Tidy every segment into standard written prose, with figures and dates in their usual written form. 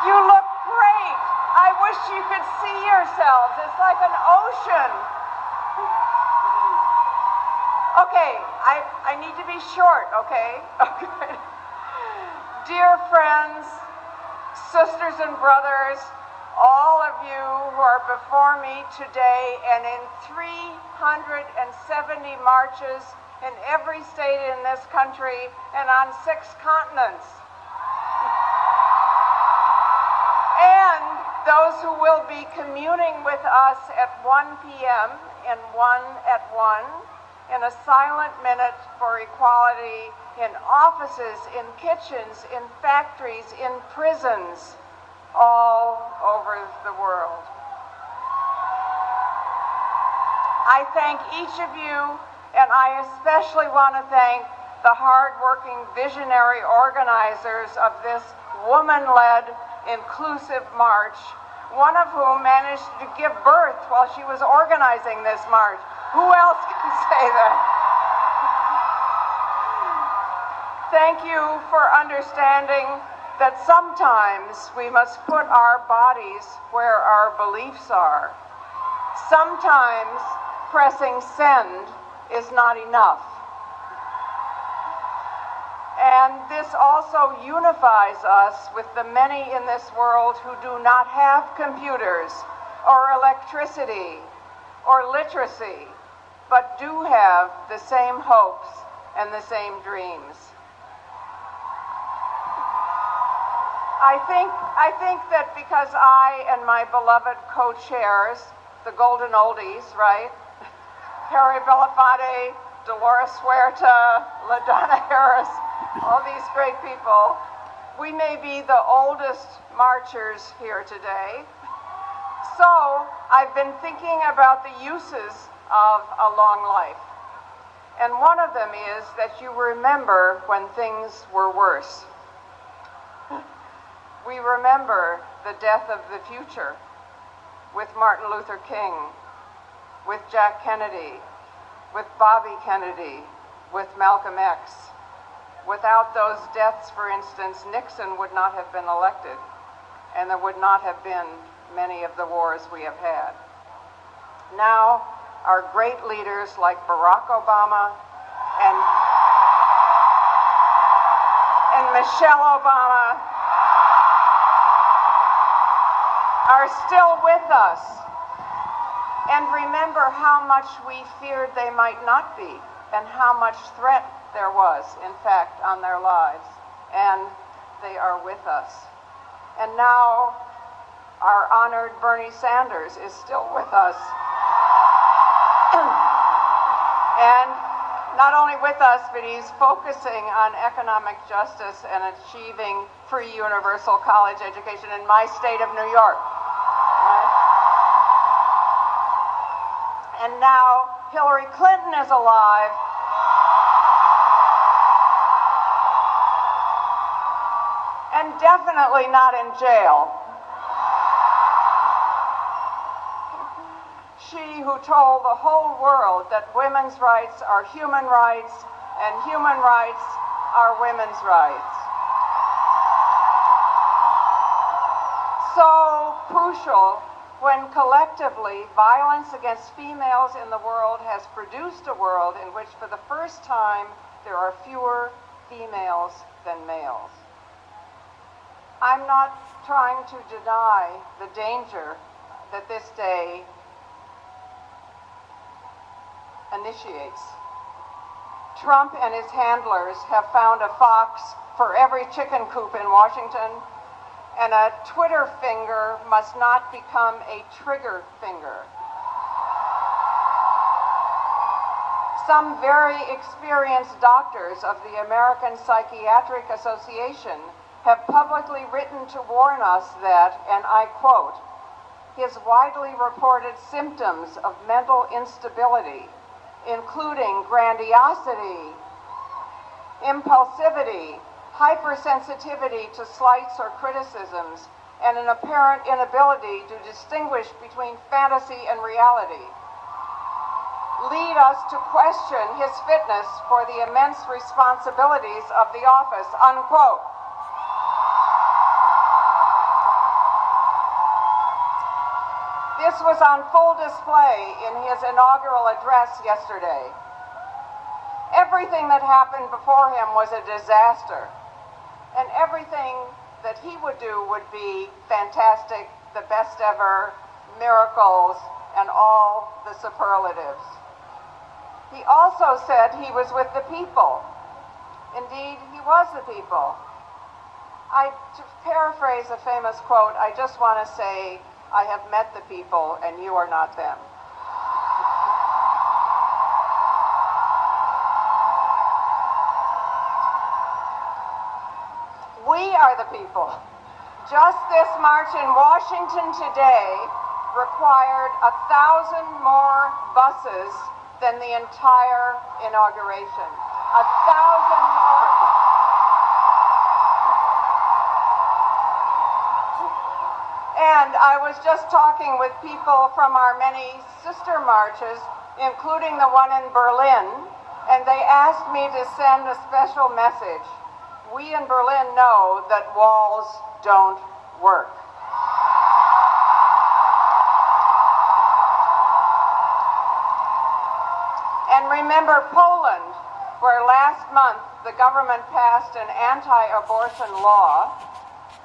You look great. I wish you could see yourselves. It's like an ocean. Okay, I need to be short, okay? Okay. Dear friends, sisters and brothers, all of you who are before me today and in 370 marches in every state in this country and on 6 continents. And those who will be communing with us at 1 p.m. and 1 at 1 in a silent minute for equality in offices, in kitchens, in factories, in prisons, all over the world. I thank each of you, and I especially want to thank the hard-working visionary organizers of this woman-led inclusive march, one of whom managed to give birth while she was organizing this march. Who else can say that? Thank you for understanding that sometimes we must put our bodies where our beliefs are. Sometimes pressing send is not enough. And this also unifies us with the many in this world who do not have computers or electricity or literacy, but do have the same hopes and the same dreams. I think that because I and my beloved co-chairs, the Golden Oldies, right? Harry Belafonte, Dolores Huerta, LaDonna Harris, all these great people, we may be the oldest marchers here today. So I've been thinking about the uses of a long life. And one of them is that you remember when things were worse. We remember the death of the future with Martin Luther King, with Jack Kennedy, with Bobby Kennedy, with Malcolm X. Without those deaths, for instance, Nixon would not have been elected, and there would not have been many of the wars we have had. Now, our great leaders like Barack Obama and Michelle Obama are still with us. And remember how much we feared they might not be, and how much threat there was, in fact, on their lives. And they are with us. And now, our honored Bernie Sanders is still with us. And not only with us, but he's focusing on economic justice and achieving free universal college education in my state of New York. And now Hillary Clinton is alive. And definitely not in jail. She who told the whole world that women's rights are human rights and human rights are women's rights. So crucial when collectively violence against females in the world has produced a world in which for the first time there are fewer females than males. I'm not trying to deny the danger that this day initiates. Trump and his handlers have found a fox for every chicken coop in Washington, and a Twitter finger must not become a trigger finger. Some very experienced doctors of the American Psychiatric Association have publicly written to warn us that, and I quote, his widely reported symptoms of mental instability, including grandiosity, impulsivity, hypersensitivity to slights or criticisms, and an apparent inability to distinguish between fantasy and reality, lead us to question his fitness for the immense responsibilities of the office, unquote. This was on full display in his inaugural address yesterday. Everything that happened before him was a disaster, and everything that he would do would be fantastic, the best ever, miracles, and all the superlatives. He also said he was with the people. Indeed, he was the people. To paraphrase a famous quote, I just want to say, I have met the people, and you are not them. We are the people. Just this march in Washington today required 1,000 more buses than the entire inauguration. 1,000 more. And I was just talking with people from our many sister marches, including the one in Berlin, and they asked me to send a special message. We in Berlin know that walls don't work. And remember Poland, where last month the government passed an anti-abortion law,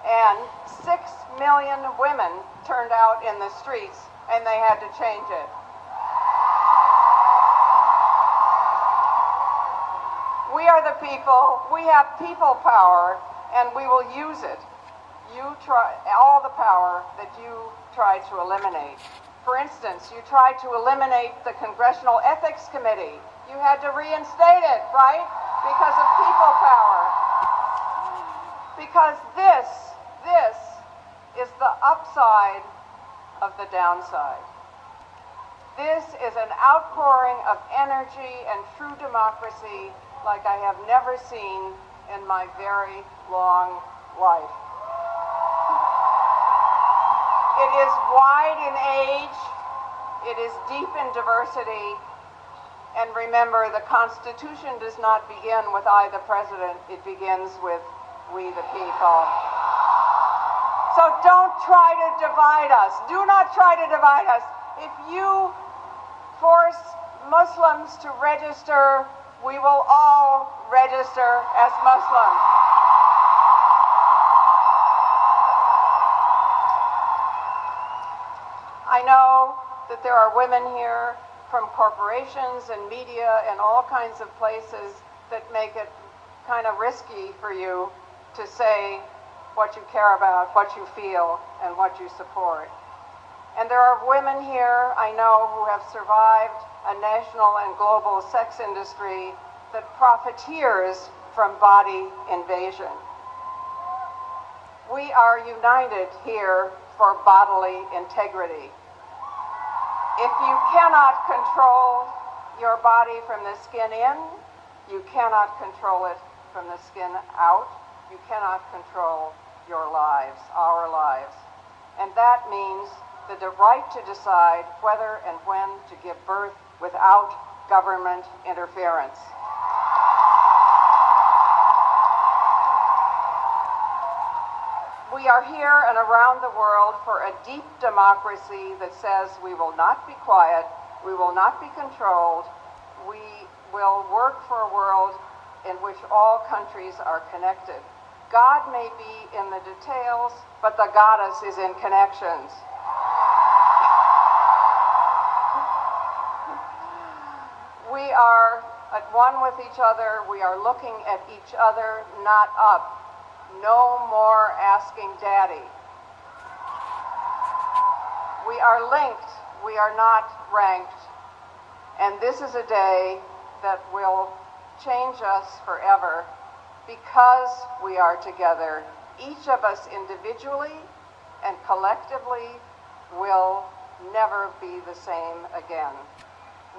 and 6 million women turned out in the streets, and they had to change it. We are the people, we have people power, and we will use it. You try all the power that you tried to eliminate. For instance, you tried to eliminate the Congressional Ethics Committee. You had to reinstate it, right? Because of people power. Because this is the upside of the downside. This is an outpouring of energy and true democracy like I have never seen in my very long life. It is wide in age, it is deep in diversity, and remember, the Constitution does not begin with I, the President, it begins with we, the people. So don't try to divide us. Do not try to divide us. If you force Muslims to register, we will all register as Muslims. I know that there are women here from corporations and media and all kinds of places that make it kind of risky for you to say what you care about, what you feel, and what you support. And there are women here, I know, who have survived a national and global sex industry that profiteers from body invasion. We are united here for bodily integrity. If you cannot control your body from the skin in, you cannot control it from the skin out. You cannot control your lives, our lives. And that means the right to decide whether and when to give birth without government interference. We are here and around the world for a deep democracy that says we will not be quiet, we will not be controlled, we will work for a world in which all countries are connected. God may be in the details, but the goddess is in connections. We are at one with each other. We are looking at each other, not up. No more asking daddy. We are linked. We are not ranked. And this is a day that will change us forever because we are together. Each of us individually and collectively will never be the same again.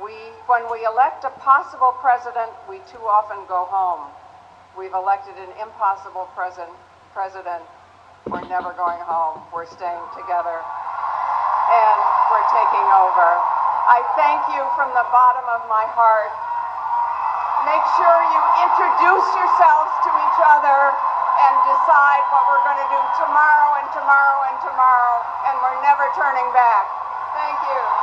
When we elect a possible president, we too often go home. We've elected an impossible president. We're never going home. We're staying together. And we're taking over. I thank you from the bottom of my heart. Make sure you introduce yourselves to each other and decide what we're going to do tomorrow and tomorrow and tomorrow, and we're never turning back. Thank you.